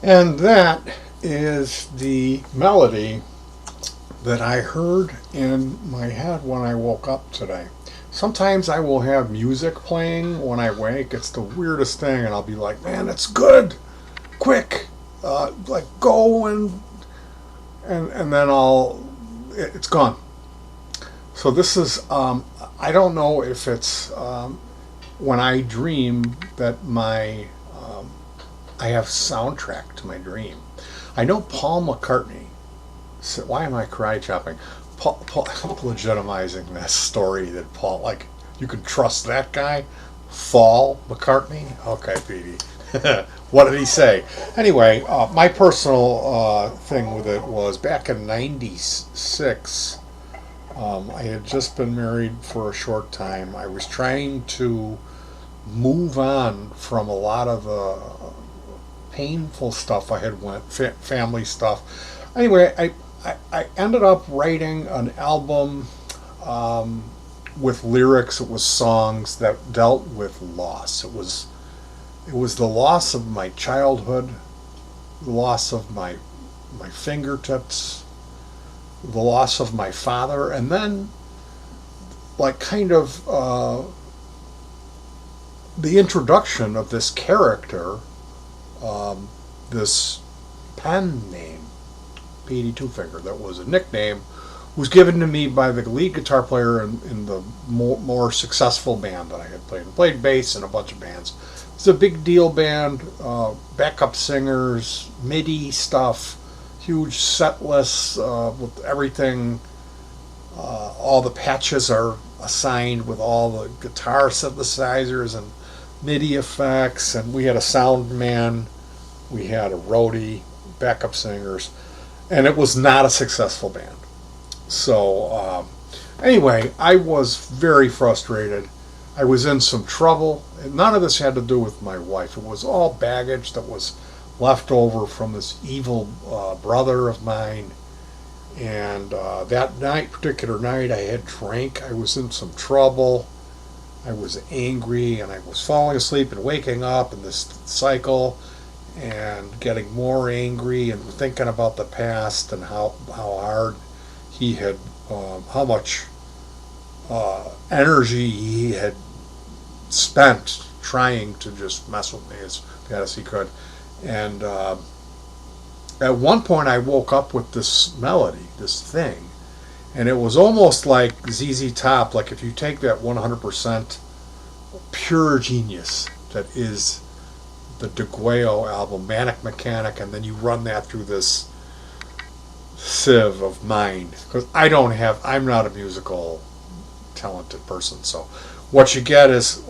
And that is the melody that I heard in my head when I woke up today. Sometimes I will have music playing when I wake. It's the weirdest thing, and I'll be like, "Man, it's good, quick, like go and then it's gone." So this is I don't know if it's when I dream that I have soundtrack to my dream. I know Paul McCartney. So why am I karate chopping? Paul legitimizing this story that Paul, like, you can trust that guy? Paul McCartney? Okay, Petey. What did he say? Anyway, my personal thing with it was back in '96. I had just been married for a short time. I was trying to move on from a lot of the painful stuff I had went, family stuff. Anyway, I ended up writing an album with lyrics. It was songs that dealt with loss. It was the loss of my childhood, the loss of my fingertips, the loss of my father, and then like kind of the introduction of this character, this pen name, Petey Two Finger, that was a nickname, was given to me by the lead guitar player in the more successful band that I had played. I played bass in a bunch of bands. It's a big deal band, backup singers, MIDI stuff, huge set lists with everything. All the patches are assigned with all the guitar synthesizers and MIDI effects, and we had a sound man, we had a roadie, backup singers, and it was not a successful band. So anyway, I was very frustrated. I was in some trouble. None of this had to do with my wife. It was all baggage that was left over from this evil brother of mine. And that particular night, I had drank. I was in some trouble. I was angry, and I was falling asleep and waking up in this cycle and getting more angry and thinking about the past and how hard he had, how much energy he had spent trying to just mess with me as bad as he could. And at one point I woke up with this melody, this thing, and it was almost like ZZ Top, like if you take that 100% pure genius that is the DeGuayo album, Manic Mechanic, and then you run that through this sieve of mind. Because I'm not a musical talented person, so what you get is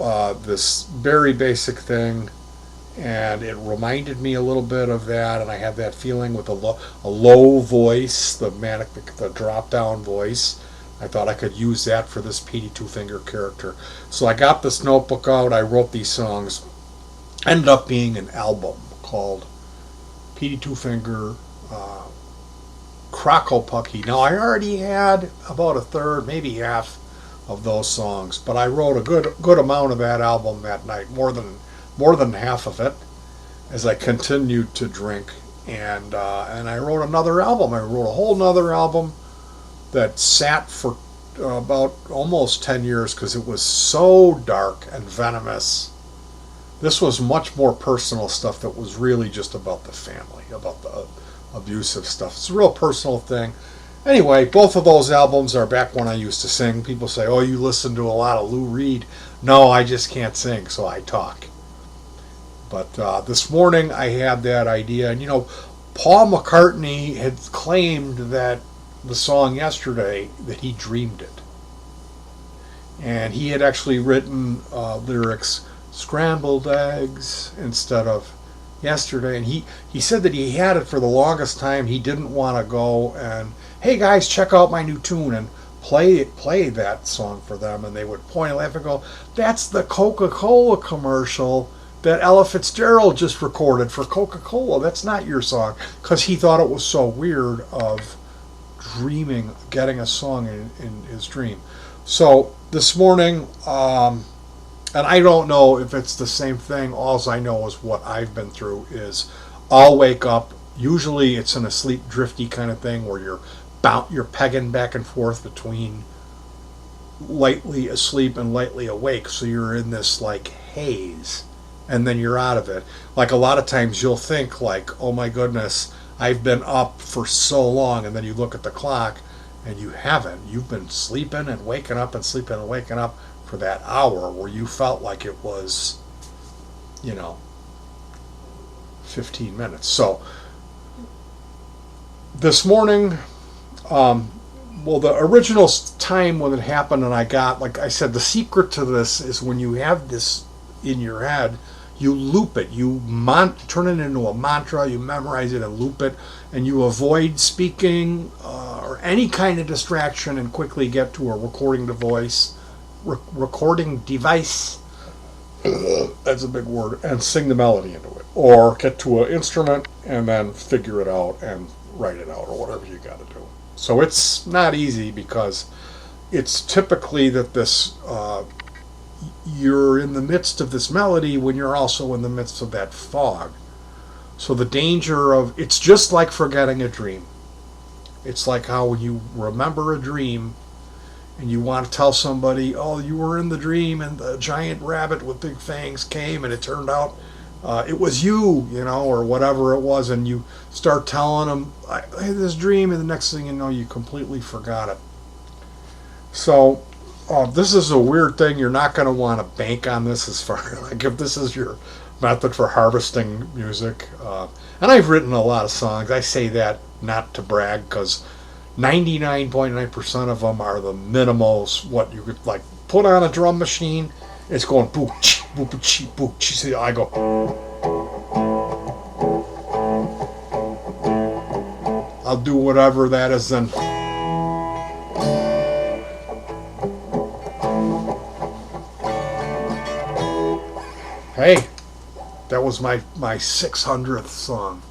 this very basic thing, and it reminded me a little bit of that, and I had that feeling with a low voice, the drop down voice. I thought I could use that for this Petey Two Finger character. So I got this notebook out, I wrote these songs. Ended up being an album called Petey Two Finger Crocklepucky. Now I already had about a third, maybe half of those songs, but I wrote a good amount of that album that night, more than more than half of it as I continued to drink. And I wrote another album. I wrote a whole nother album that sat for about almost 10 years because it was so dark and venomous. This was much more personal stuff that was really just about the family, about the abusive stuff. It's a real personal thing. Anyway, both of those albums are back when I used to sing. People say, oh, you listen to a lot of Lou Reed. No, I just can't sing, so I talk. But this morning I had that idea. And, Paul McCartney had claimed that the song Yesterday, that he dreamed it. And he had actually written lyrics, scrambled eggs, instead of yesterday. And he said that he had it for the longest time. He didn't want to go and, hey guys, check out my new tune and play that song for them. And they would point and laugh and go, that's the Coca-Cola commercial that Ella Fitzgerald just recorded for Coca-Cola. That's not your song. Because he thought it was so weird of dreaming, getting a song in his dream. So this morning, and I don't know if it's the same thing. All I know is what I've been through is I'll wake up. Usually it's in a sleep drifty kind of thing where you're pegging back and forth between lightly asleep and lightly awake. So you're in this like haze, and then you're out of it. Like a lot of times you'll think like, oh my goodness, I've been up for so long, and then you look at the clock and you haven't. You've been sleeping and waking up and sleeping and waking up for that hour where you felt like it was, 15 minutes. So this morning, the original time when it happened, and I got, like I said, the secret to this is when you have this in your head, you loop it. You turn it into a mantra. You memorize it and loop it, and you avoid speaking or any kind of distraction, and quickly get to a recording device. That's a big word. And sing the melody into it, or get to an instrument and then figure it out and write it out, or whatever you got to do. So it's not easy because it's typically that this. You're in the midst of this melody when you're also in the midst of that fog. So the danger of, it's just like forgetting a dream. It's like how when you remember a dream and you want to tell somebody, oh, you were in the dream and the giant rabbit with big fangs came and it turned out it was you, or whatever it was, and you start telling them, I had this dream, and the next thing you know, you completely forgot it. So this is a weird thing. You're not going to want to bank on this as far like if this is your method for harvesting music. And I've written a lot of songs. I say that not to brag because 99.9% of them are the minimals. What you could like put on a drum machine, it's going boo ch boo boo ch boo ch. See, I go. I'll do whatever that is then. Hey, that was my 600th song.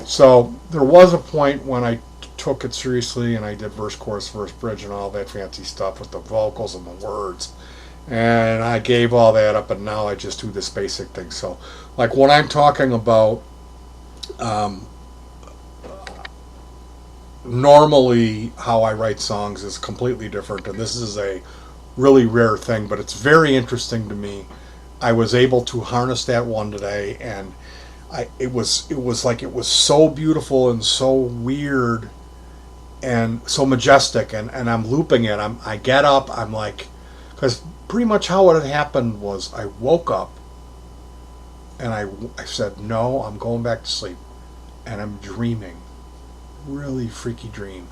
So there was a point when I took it seriously and I did verse, chorus, verse, bridge, and all that fancy stuff with the vocals and the words. And I gave all that up, and now I just do this basic thing. So, like when I'm talking about, normally how I write songs is completely different, and this is a really rare thing, but it's very interesting to me. I was able to harness that one today, and it was so beautiful and so weird and so majestic, and I'm looping it. I get up, I'm like, because pretty much how it had happened was I woke up and I said, no, I'm going back to sleep, and I'm dreaming, really freaky dream.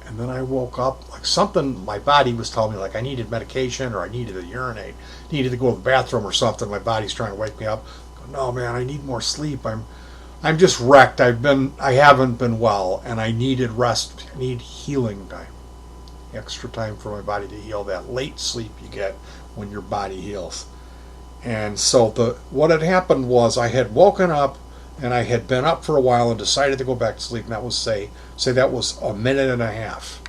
And then I woke up, like something, my body was telling me, like I needed medication or I needed to urinate, needed to go to the bathroom or something. My body's trying to wake me up. I go, no, man, I need more sleep. I'm just wrecked. I haven't been well, and I needed rest. I need healing time, extra time for my body to heal. That late sleep you get when your body heals. And so what had happened was I had woken up, and I had been up for a while and decided to go back to sleep, and that was say that was a minute and a half.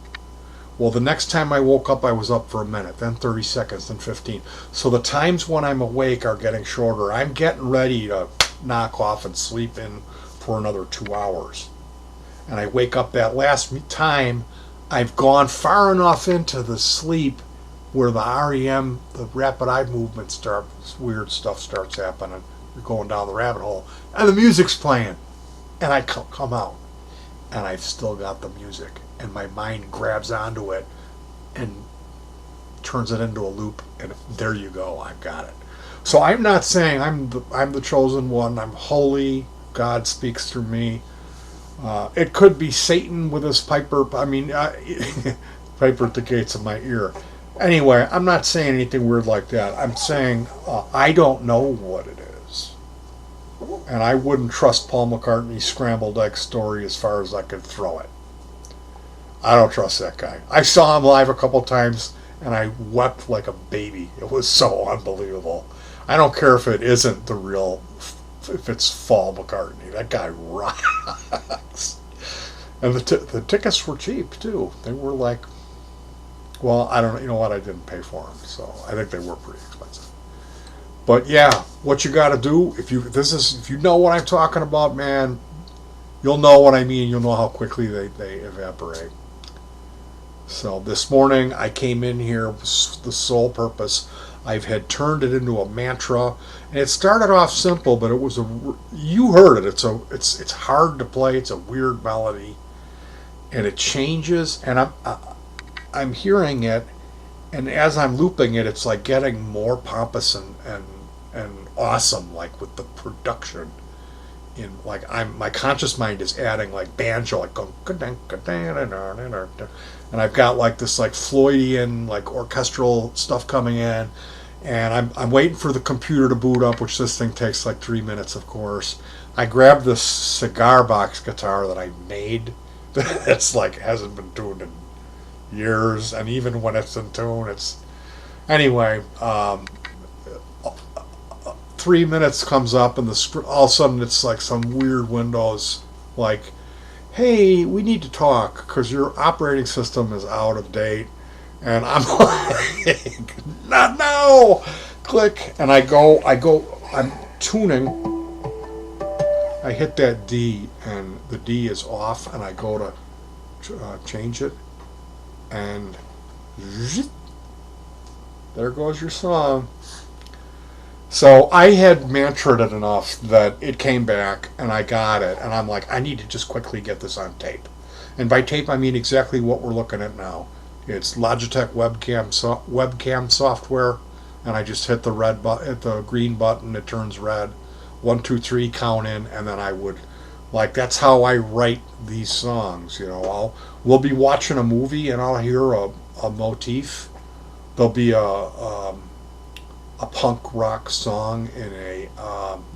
Well, the next time I woke up, I was up for a minute, then 30 seconds, then 15. So the times when I'm awake are getting shorter. I'm getting ready to knock off and sleep in for another 2 hours. And I wake up that last time, I've gone far enough into the sleep where the REM, the rapid eye movement weird stuff starts happening. You're going down the rabbit hole. And the music's playing. And I come out. And I've still got the music. And my mind grabs onto it and turns it into a loop. And there you go. I've got it. So I'm not saying I'm the chosen one. I'm holy. God speaks through me. It could be Satan with his piper. I mean, piper at the gates of my ear. Anyway, I'm not saying anything weird like that. I'm saying I don't know what it is. And I wouldn't trust Paul McCartney's scrambled egg story as far as I could throw it. I don't trust that guy. I saw him live a couple times and I wept like a baby. It was so unbelievable. I don't care if it isn't the real, if it's Paul McCartney. That guy rocks. And the tickets were cheap too. They were like, well, I don't know. You know what? I didn't pay for them, so I think they were pretty expensive. But yeah, what you got to do if you know what I'm talking about, man, you'll know what I mean. You'll know how quickly they evaporate. So this morning I came in here with the sole purpose. I've had turned it into a mantra, and it started off simple, but it was you heard it. It's hard to play. It's a weird melody, and it changes. And I'm hearing it, and as I'm looping it, it's like getting more pompous and awesome, like with the production. In like my conscious mind is adding like banjo, like and I've got like this like Floydian like orchestral stuff coming in, and I'm waiting for the computer to boot up, which this thing takes like 3 minutes, of course. I grabbed this cigar box guitar that I made. That's like hasn't been tuned in years, and even when it's in tune, it's anyway. 3 minutes comes up, and all of a sudden it's like some weird Windows, like, hey, we need to talk because your operating system is out of date. And I'm like, not now. Click, and I go. I'm tuning. I hit that D, and the D is off, and I go to change it, and there goes your song. So I had mantraed it enough that it came back and I got it, and I'm like, I need to just quickly get this on tape. And by tape, I mean exactly what we're looking at now. It's Logitech webcam software, and I just hit the green button, it turns red. 1, 2, 3, count in, and then I would, like, that's how I write these songs. You know, we'll be watching a movie and I'll hear a motif. There'll be a punk rock song in a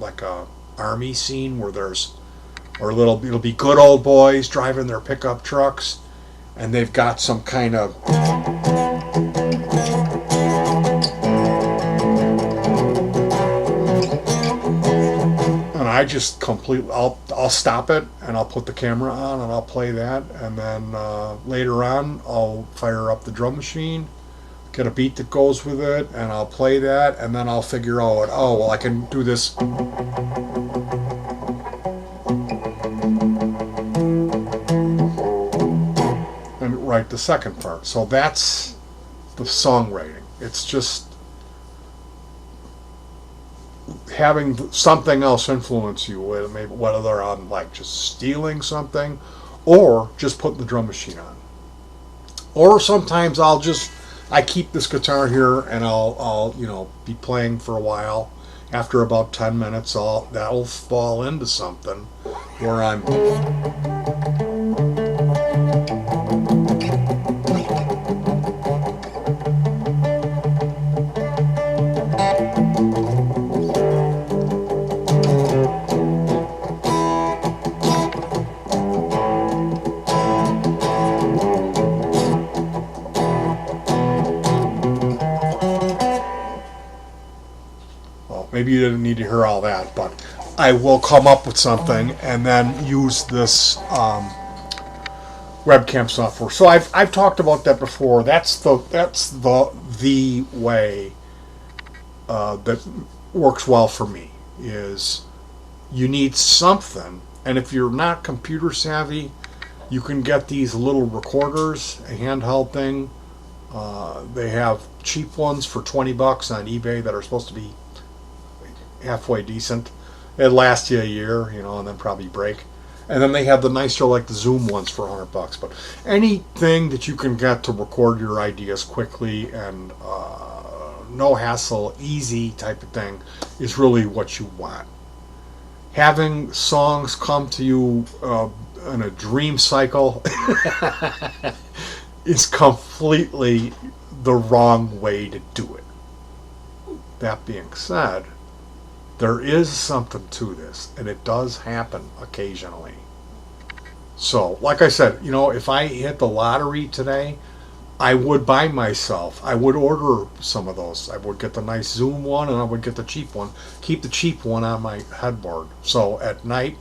like a army scene where it'll be good old boys driving their pickup trucks, and they've got some kind of and I just completely I'll stop it and I'll put the camera on and I'll play that, and then later on I'll fire up the drum machine, get a beat that goes with it, and I'll play that, and then I'll figure out, oh, well, I can do this. And write the second part. So that's the songwriting. It's just having something else influence you, maybe whether I'm like just stealing something or just putting the drum machine on. Or sometimes I keep this guitar here and I'll be playing for a while. After about 10 minutes, that'll fall into something where I'm. Maybe you didn't need to hear all that, but I will come up with something and then use this webcam software. So I've talked about that before. That's the way that works well for me. Is you need something, and if you're not computer savvy, you can get these little recorders, a handheld thing. They have cheap ones for $20 on eBay that are supposed to be halfway decent. It lasts you a year, and then probably break. And then they have the nicer, like the Zoom ones for $100. But anything that you can get to record your ideas quickly and no hassle, easy type of thing is really what you want. Having songs come to you in a dream cycle is completely the wrong way to do it. That being said, there is something to this, and it does happen occasionally. So, like I said, if I hit the lottery today, I would buy myself. I would order some of those. I would get the nice Zoom one, and I would get the cheap one. Keep the cheap one on my headboard. So at night,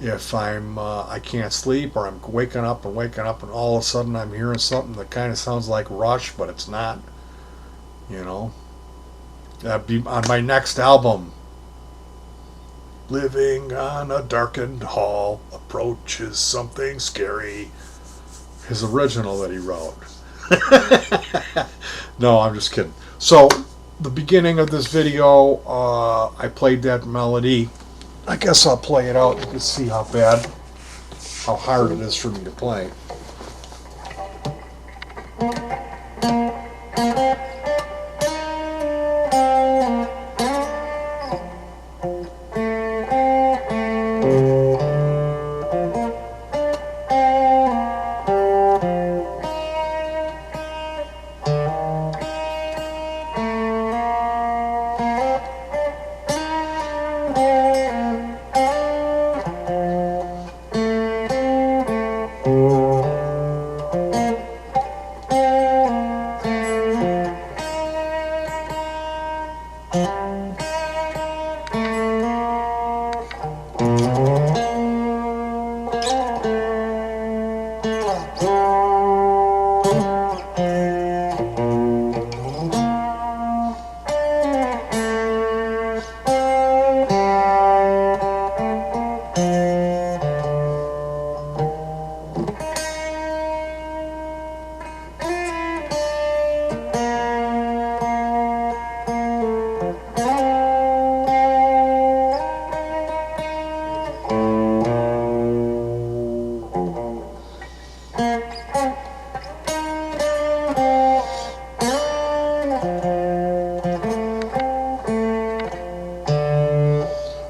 if I can't sleep, or I'm waking up, and all of a sudden I'm hearing something that kind of sounds like Rush, but it's not. That'd be on my next album. Living on a darkened hall approaches something scary. His original that he wrote. No, I'm just kidding. So, the beginning of this video, I played that melody. I guess I'll play it out. You can see how hard it is for me to play.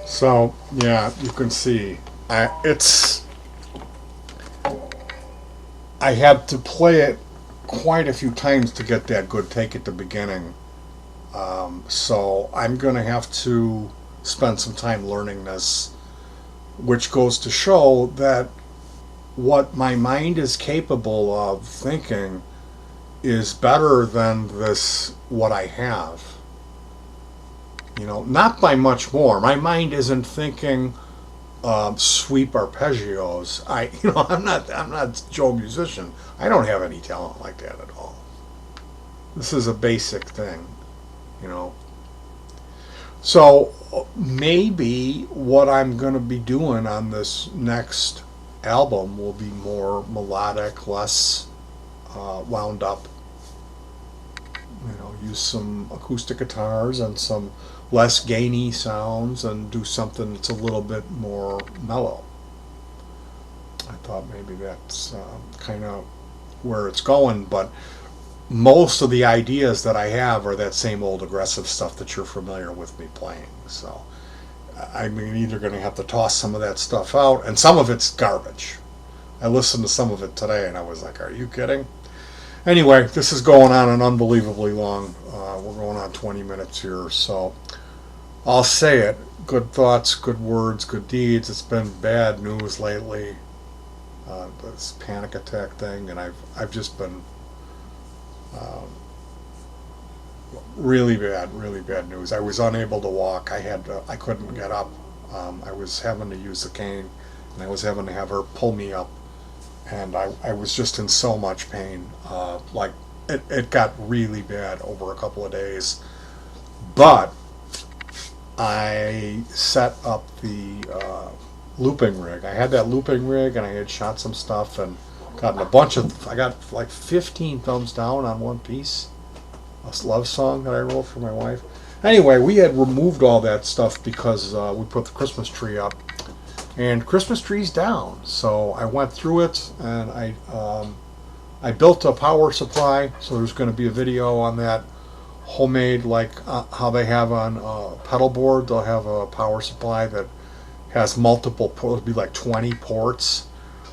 So, yeah, you can see, I had to play it quite a few times to get that good take at the beginning. So I'm going to have to spend some time learning this, which goes to show that what my mind is capable of thinking is better than what I have. Not by much more. My mind isn't thinking sweep arpeggios. I'm not Joe musician. I don't have any talent like that at all. This is a basic thing, So maybe what I'm going to be doing on this next album will be more melodic, less wound up. Use some acoustic guitars and some less gainy sounds and do something that's a little bit more mellow. I thought maybe that's kind of where it's going, but most of the ideas that I have are that same old aggressive stuff that you're familiar with me playing. So I'm either going to have to toss some of that stuff out, and some of it's garbage. I listened to some of it today and I was like, are you kidding? Anyway, this is going on an unbelievably long. We're going on 20 minutes here, so I'll say it. Good thoughts, good words, good deeds. It's been bad news lately. This panic attack thing, and I've just been really bad news. I was unable to walk. I couldn't get up. I was having to use the cane, and I was having to have her pull me up. and I was just in so much pain. Like it got really bad over a couple of days. But I set up the looping rig. I had that looping rig, and I had shot some stuff and gotten a bunch of. I got like 15 thumbs down on one piece, a love song that I wrote for my wife. Anyway, we had removed all that stuff because we put the Christmas tree up, and Christmas tree's down. So I went through it, and I built a power supply. So there's going to be a video on that, homemade, like how they have on pedal board. They'll have a power supply that has multiple ports. It'll be like 20 ports.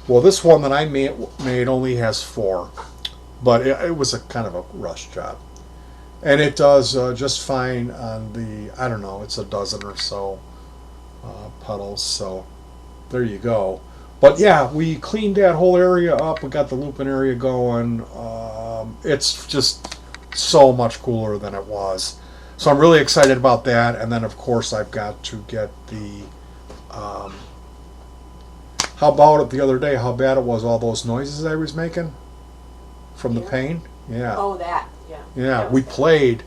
Well, this one that I made only has 4, but it was a kind of a rush job, and it does just fine on the, I don't know, it's a dozen or so pedals. So there you go. But yeah, we cleaned that whole area up. We got the looping area going. It's just so much cooler than it was. So I'm really excited about that. And then, of course, I've got to get the... how about it the other day, how bad it was, all those noises I was making from the pain? Yeah. Oh, that. Yeah. Yeah, we played,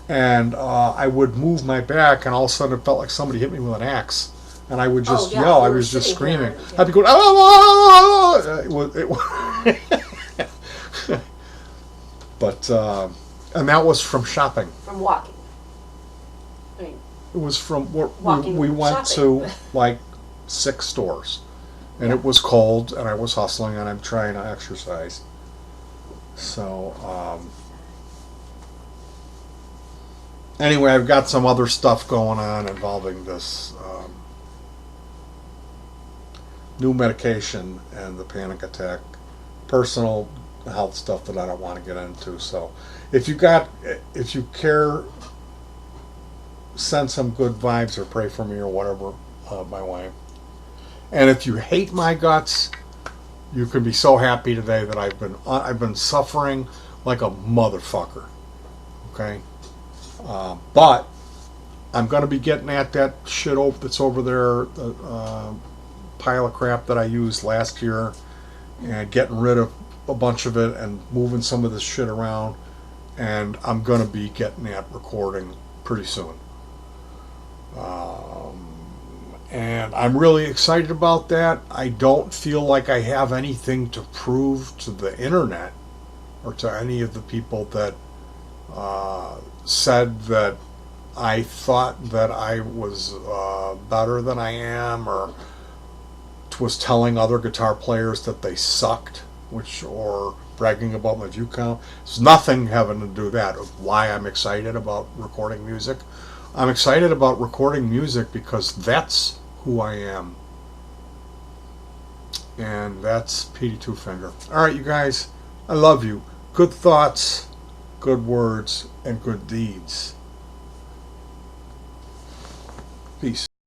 and I would move my back, and all of a sudden it felt like somebody hit me with an axe. And I would just yell. I was just screaming. I'd be going, ah! But, and that was from shopping. From walking. I mean, it was from, walking, we went shopping. to like 6 stores. And it was cold, and I was hustling, and I'm trying to exercise. So, anyway, I've got some other stuff going on involving this new medication and the panic attack, personal health stuff that I don't want to get into. So if you care, send some good vibes or pray for me or whatever, my wife. And if you hate my guts, you can be so happy today that I've been suffering like a motherfucker. Okay, but I'm going to be getting at that shit that's over there, pile of crap that I used last year, and getting rid of a bunch of it and moving some of this shit around. And I'm going to be getting at recording pretty soon. And I'm really excited about that. I don't feel like I have anything to prove to the internet or to any of the people that said that I thought that I was better than I am, or was telling other guitar players that they sucked, or bragging about my view count. It's nothing having to do with that. Why I'm excited about recording music. I'm excited about recording music because that's who I am. And that's Petey Two Finger. Alright, you guys, I love you. Good thoughts, good words, and good deeds.